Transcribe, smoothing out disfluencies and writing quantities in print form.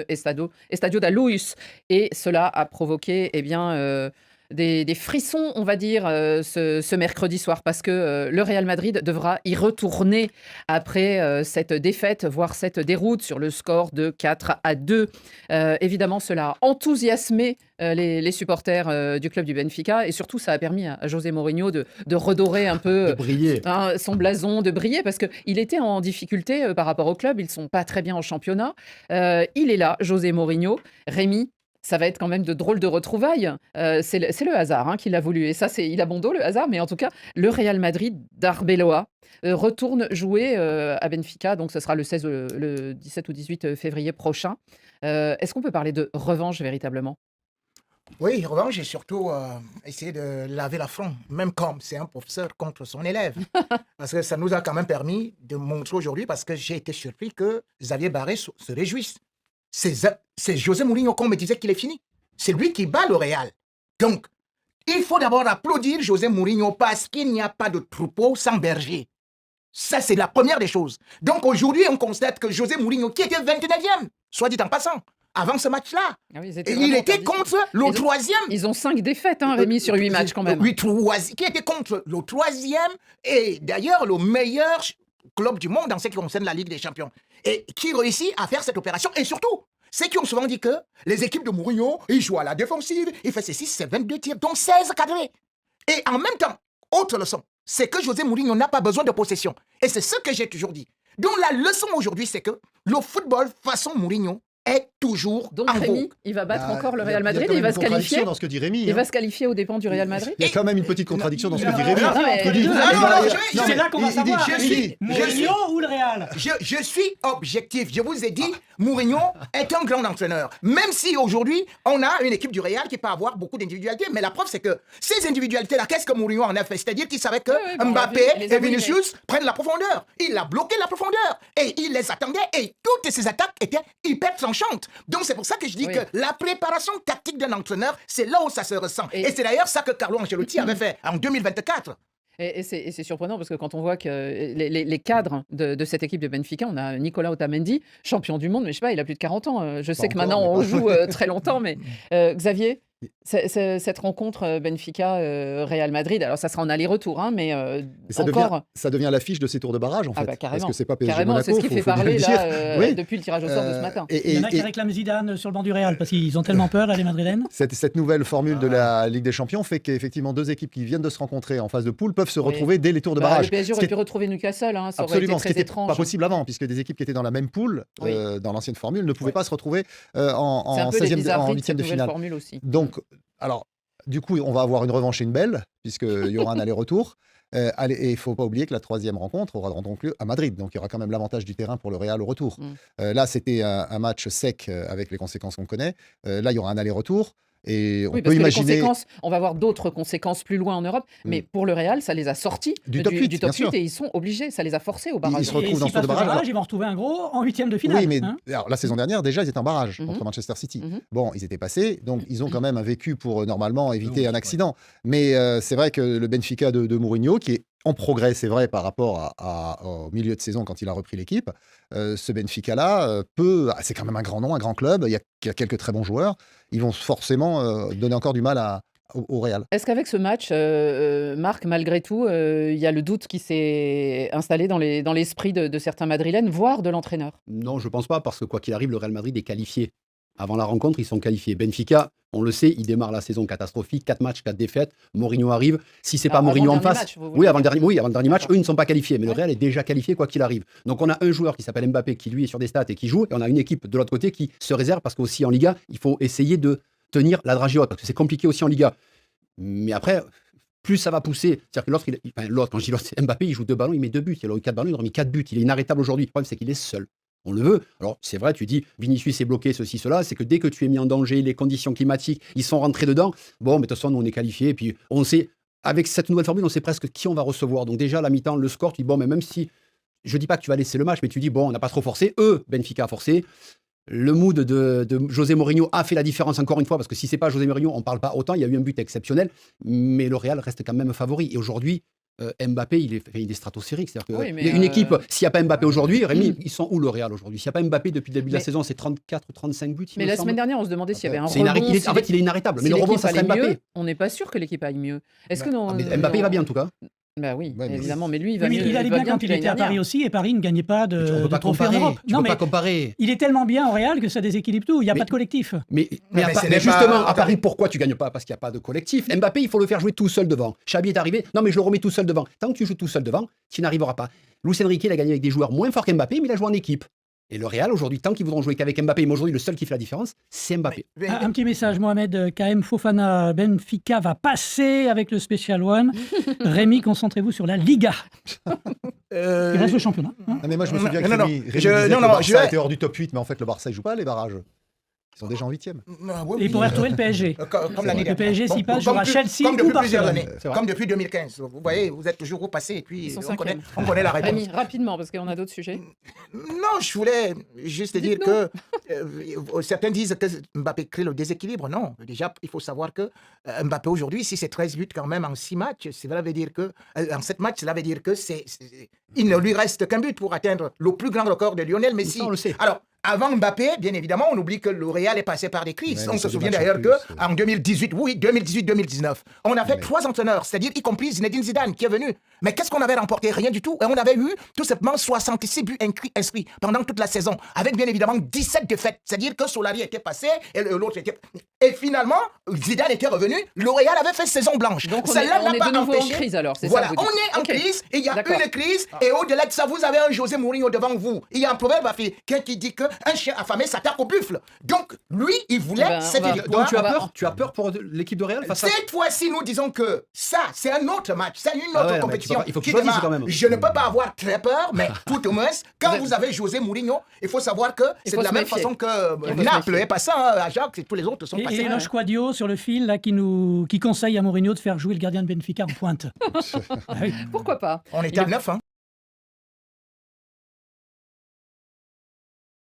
Estadio da Luz et cela a provoqué, eh bien, des frissons, on va dire, ce mercredi soir parce que, le Real Madrid devra y retourner après, cette défaite, voire cette déroute sur le score de 4-2. Évidemment, cela a enthousiasmé, les supporters, du club du Benfica et surtout ça a permis à José Mourinho de redorer un De peu, briller. hein, son blason, de briller parce qu'il était en difficulté, par rapport au club. Ils sont pas très bien en championnat. Il est là, José Mourinho. Rémi, ça va être quand même de drôles de retrouvailles. C'est le hasard, hein, qui l'a voulu et ça, il a bon dos, le hasard, mais en tout cas, le Real Madrid d'Arbeloa, retourne jouer, à Benfica, donc ce sera le 16, le 17 ou 18 février prochain. Est-ce qu'on peut parler de revanche véritablement? Oui, revanche, j'ai surtout essayé de laver l'affront, même comme c'est un professeur contre son élève. Parce que ça nous a quand même permis de montrer aujourd'hui, parce que j'ai été surpris que Xavier Barré se réjouisse. C'est José Mourinho qu'on me disait qu'il est fini. C'est lui qui bat le Real. Donc, il faut d'abord applaudir José Mourinho parce qu'il n'y a pas de troupeau sans berger. Ça, c'est la première des choses. Donc aujourd'hui, on constate que José Mourinho, qui était 29e, soit dit en passant, avant ce match-là, Ah oui, et il était contre le troisième. Ils ont 5 défaites, hein, Rémi, sur 8 matchs quand même. Oui, qui était contre le troisième et d'ailleurs le meilleur club du monde dans ce qui concerne la Ligue des Champions. Et qui réussit à faire cette opération. Et surtout, ceux qui ont souvent dit que les équipes de Mourinho, ils jouent à la défensive, il fait ceci, c'est 22 tirs, dont 16 cadrés. Et en même temps, autre leçon, c'est que José Mourinho n'a pas besoin de possession. Et c'est ce que j'ai toujours dit. Donc la leçon aujourd'hui, c'est que le football façon Mourinho est toujours Donc en Rémi, vogue. il va battre encore le Il y a Real Madrid quand et il même va une se qualifier. contradiction dans ce que dit Rémi. Il va se qualifier aux dépens du Real Madrid. Il y a quand même une petite contradiction dans ce que dit Rémi. Non, mais- Il dit- Non, C'est là qu'on va savoir. je suis- Mourinho ou le Real? Je suis objectif. Je vous ai dit, Mourinho est un grand entraîneur. Même si aujourd'hui, on a une équipe du Real qui peut avoir beaucoup d'individualités. Mais la preuve, c'est que ces individualités-là, qu'est-ce que Mourinho en a fait? C'est-à-dire qu'il savait que Oui, oui, Mbappé on l'a vu, il les a et Vinicius prennent la profondeur. Il a bloqué la profondeur. Et il les attendait. Et toutes ces attaques étaient hyper tranchantes. Donc c'est pour ça que je dis Oui. que la préparation tactique d'un entraîneur, c'est là où ça se ressent. Et- Et c'est d'ailleurs ça que Carlo Ancelotti avait fait en 2024. Et c'est surprenant parce que quand on voit que les cadres de cette équipe de Benfica, on a Nicolas Otamendi, champion du monde, mais je sais pas, il a plus de 40 ans. Je sais que encore, maintenant mais on pas- joue très longtemps, mais Xavier, cette rencontre Benfica-Real Madrid, alors ça sera en aller-retour, hein, mais Et ça encore. ça devient l'affiche de ces tours de barrage, en Ah fait. bah, carrément. Parce que c'est pas PSG Carrément, Monaco. c'est ce qui fait faut bien parler le là, dire. Oui. depuis le tirage au sort de ce matin. Il y en a qui réclament Zidane sur le banc du Real parce qu'ils ont tellement peur, là, les Madrilènes. Cette nouvelle formule de la Ligue des Champions fait qu'effectivement deux équipes qui viennent de se rencontrer en phase de poule peuvent se Oui. retrouver dès les tours de Bah, barrage. le PSG Ce qui aurait est pu retrouver Newcastle, hein, ça aurait absolument, été ce qui très n'était étrange. pas possible avant, puisque des équipes qui étaient dans la même poule, Oui. dans l'ancienne formule, ne pouvaient Oui. pas se retrouver C'est un en peu les 16e, en bizarreries de 8e cette de nouvelle finale. formule aussi. Donc, alors, du coup, on va avoir une revanche et une belle, puisqu'il y aura un aller-retour. Et il ne faut pas oublier que la troisième rencontre aura donc lieu à Madrid. Donc, il y aura quand même l'avantage du terrain pour le Real au retour. Là, c'était un match sec avec les conséquences qu'on connaît. Là, il y aura un aller-retour. Et on Oui, peut parce que imaginer. les conséquences, on va voir d'autres conséquences plus loin en Europe, mais pour le Real, ça les a sortis Du top 8, du bien top 8 sûr. et ils sont obligés, ça les a forcés au barrage. Ils se retrouvent Et dans s'ils ce tour de passent le barrage. barrage, ils vont retrouver un gros en huitième de finale. Oui, mais hein. alors, la saison dernière, déjà, ils étaient en barrage Mhm. contre Manchester City. Mhm. Bon, ils étaient passés, donc ils ont quand même un vécu pour normalement éviter Oui, un accident. Mais c'est vrai que le Benfica de Mourinho, qui est en progrès, c'est vrai, par rapport au milieu de saison quand il a repris l'équipe, ce Benfica-là c'est quand même un grand nom, un grand club, il y a quelques très bons joueurs, ils vont forcément donner encore du mal au Real. Est-ce qu'avec ce match, Marc, malgré tout, il y a le doute qui s'est installé dans l'esprit de certains Madrilènes, voire de l'entraîneur? Non, je pense pas, parce que quoi qu'il arrive, le Real Madrid est qualifié. Avant la rencontre, ils sont qualifiés. Benfica, on le sait, il démarre la saison catastrophique, 4 matchs, 4 défaites. Mourinho arrive. Si c'est pas Alors, Mourinho avant en le dernier face, match, vous voulez oui, avant dire. le dernier match, D'accord. eux, ils ne sont pas qualifiés. Mais le Ouais. Real est déjà qualifié, quoi qu'il arrive. Donc on a un joueur qui s'appelle Mbappé, qui lui est sur des stats et qui joue. Et on a une équipe de l'autre côté qui se réserve, parce qu'aussi en Liga, il faut essayer de tenir la dragée haute, parce que c'est compliqué aussi en Liga. Mais après, plus ça va pousser. C'est-à-dire que l'autre, quand je dis l'autre, c'est Mbappé, il joue 2 ballons, il met 2 buts. Il a eu 4 ballons, il a mis 4 buts. Il est inarrêtable aujourd'hui. Le problème, c'est qu'il est seul. On le veut. Alors, c'est vrai, tu dis, Vinicius est bloqué, ceci, cela. C'est que dès que tu es mis en danger, les conditions climatiques, ils sont rentrés dedans. Bon, mais de toute façon, nous, on est qualifiés. Et puis, on sait, avec cette nouvelle formule, on sait presque qui on va recevoir. Donc, déjà, à la mi-temps, le score, tu dis, bon, mais même si, je dis pas que tu vas laisser le match, mais tu dis, bon, on n'a pas trop forcé. Benfica a forcé. Le mood de José Mourinho a fait la différence encore une fois, parce que si c'est pas José Mourinho, on parle pas autant. Il y a eu un but exceptionnel, mais le Real reste quand même favori. Et aujourd'hui, Mbappé, il est stratosphérique. C'est-à-dire que Oui, mais une équipe, s'il n'y a pas Mbappé aujourd'hui, Rémi, ils sont où le Real aujourd'hui? S'il n'y a pas Mbappé depuis le début de la Mais- saison, c'est 34 ou 35 buts. il Mais me la semble. semaine dernière, on se demandait s'il y avait un C'est rebond. en fait, il est inarrêtable. Mais si le rebond, l'équipe ça serait allait Mbappé. mieux, on n'est pas sûr que l'équipe aille mieux. Est-ce que non, Ah, mais Mbappé, il va bien en tout cas. Bah oui, Ouais, mais évidemment, mais lui, il va Mais mieux. il allait va bien quand depuis il était à l'année Paris dernière. aussi, et Paris ne gagnait pas On ne de peut pas trophée en comparer. Europe. Tu Non, peux mais pas comparer. il est tellement bien au Real que ça déséquilibre tout. Il n'y a Mais- pas de collectif. Mais mais à ce Paris- n'est mais pas- justement, à Paris, pourquoi tu gagnes pas? Parce qu'il n'y a pas de collectif. Mbappé, il faut le faire jouer tout seul devant. Xabi est arrivé. Non, mais je le remets tout seul devant. Tant que tu joues tout seul devant, tu n'arriveras pas. Luis Enrique, il a gagné avec des joueurs moins forts qu'Mbappé, mais il a joué en équipe. Et le Real, aujourd'hui, tant qu'ils voudront jouer qu'avec Mbappé, mais aujourd'hui, le seul qui fait la différence, c'est Mbappé. Un petit message, Mohamed KM Fofana, Benfica va passer avec le Special One. Rémi, concentrez-vous sur la Liga. Il reste le championnat. hein. Ah, mais moi, je me Non, souviens que non, Rémi non, disait je- que non, le non, Barça je- était hors du top 8, mais en fait, le Barça, il joue pas les barrages. Ils sont déjà en 8e. Et il pourrait retrouver le PSG. Comme l'année Le dernière. PSG, s'il passe, Comme jouera depuis- Chelsea comme ou depuis plusieurs Barcelone. années. C'est vrai. Comme depuis 2015. Vous voyez, vous êtes toujours repassé et puis Ils sont on connaît, cinquièmes. on connaît la réponse. Rémi, rapidement, parce qu'on a d'autres sujets. Non, je voulais juste dire que certains disent que Mbappé crée le déséquilibre. Non, déjà, il faut savoir que Mbappé aujourd'hui, si c'est 13 buts quand même en 6 matchs, cela veut dire que, en 7 matchs, cela veut dire que il ne lui reste qu'un but pour atteindre le plus grand record de Lionel Messi. Ça, on le sait. Alors, avant Mbappé, bien évidemment, on oublie que le Real est passé par des crises. Ouais, On mais se c'est souvient des matchs d'ailleurs en plus, qu'en 2018, oui, 2018-2019, on avait 3 entraîneurs, c'est-à-dire y compris Zinedine Zidane qui est venu. Mais qu'est-ce qu'on avait remporté? Rien du tout. Et on avait eu tout simplement 66 buts inscrits pendant toute la saison, avec bien évidemment 17 défaites. C'est-à-dire que Solari était passé et l'autre était... Et finalement, Zidane était revenu, le Real avait fait saison blanche. Donc on Cela n'a est pas de nouveau en empêché- crise alors, c'est Voilà, ça que vous on dites. est en Ok. crise, et il y a D'accord. une crise, et au-delà de ça, vous avez un José Mourinho devant vous. Il y a un proverbe africain qui dit qu'un chien affamé s'attaque au buffle. Donc, lui, il voulait Ben, cette on va- victoire. Donc tu as on va- peur? Tu as peur pour l'équipe de Real face à... Cette fois-ci, nous disons que ça, c'est un autre match, c'est une Ah autre ouais, mais compétition. tu peux pas- il faut que qui tu choisisses démarre. quand même. Je ne peux pas avoir très peur, mais tout au moins, quand vous avez José Mourinho, il faut savoir que c'est faut de la se même méfier. façon que faut se Naples méfier. est passé, hein, Ajax et tous les autres sont Et passés. Eloge Quadio sur le fil là, qui conseille à Mourinho de faire jouer le gardien de Benfica en pointe. Ah oui. Pourquoi pas? On était à 9, hein.